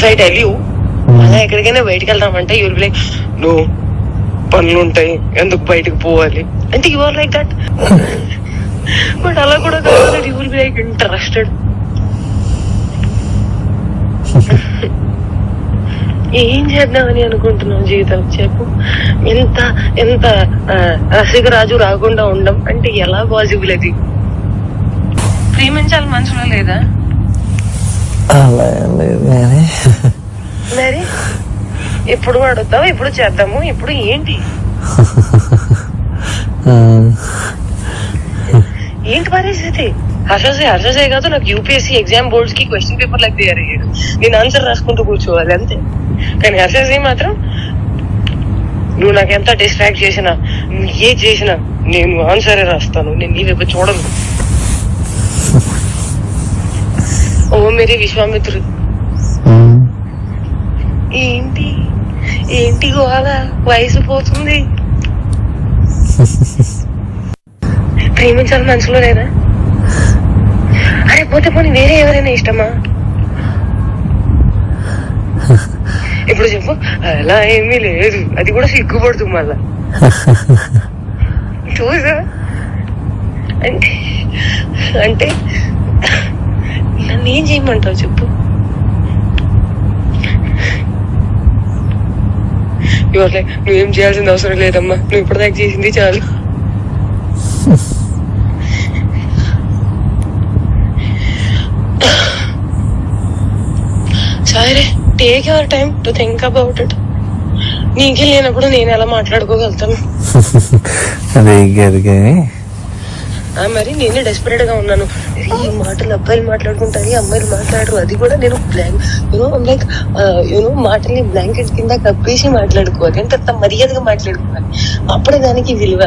I tell you అలా ఎక్కడికైనా బయటకు వెళ్దామంటే యూ విల్ బి లైక్ నువ్వు పనులు ఉంటాయి ఎందుకు బయటకు పోవాలి అంటే you are like that. But అలా కూడా కాదు, you will be like interested. ఏం చేద్దామని అనుకుంటున్నావు జీవితం చెప్పు. ఎంత ఎంత రసికరాజు రాకుండా ఉండం అంటే ఎలా పాసిబుల్? అది ప్రేమించాలి మనసులో లేదా? మరి ఎప్పుడు అడుగుతావు, ఎప్పుడు చేద్దాము, ఇప్పుడు ఏంటి ఏంటి పరిస్థితి? హర్షసే కాదు, నాకు యూపీఎస్సీ ఎగ్జామ్ బోర్డ్స్ కి క్వశ్చన్ పేపర్ లాగా తయారయ్యాడు. నేను ఆన్సర్ రాసుకుంటూ కూర్చోవాలి అంతే. కానీ హర్షసే మాత్రం నువ్వు నాకు ఎంత డిస్ట్రాక్ట్ చేసినా, నువ్వు ఏ చేసినా నేను ఆన్సరే రాస్తాను, నేను నీ వైపు చూడను. ఓ మేరీ విశ్వామిత్రుడు ఏంటి ఏంటి గోళ? వయసు పోతుంది. ప్రేమించాలి మనసులో లేదా? అరే పోతే పోనీ వేరే ఎవరైనా ఇష్టమా? ఇప్పుడు చెప్పు. అలా ఏమీ లేదు, అది కూడా సిగ్గుపడుతుంది మళ్ళా. చూసా అంటే అంటే నన్ను ఏం చేయమంటావు చెప్పు? నువ్వేం చేయాల్సిన అవసరం లేదమ్మా, నువ్వు ఇప్పటిదాకా చేసింది చాలు. సరే, take your time to think about it. నీకే లేనప్పుడు నేను ఎలా మాట్లాడుకోగలుగుతాను? మరి నేనే డెస్పరేట్ గా ఉన్నాను. ఈ మాటలు అబ్బాయిలు మాట్లాడుకుంటారు, అమ్మాయిలు మాట్లాడరు. అది కూడా నేను లైక్ మాటల్ని బ్లాంకెట్ కింద కప్పేసి మాట్లాడుకోవాలి. అంటే అంత మర్యాదగా మాట్లాడుకోవాలి, అప్పుడే దానికి విలువ.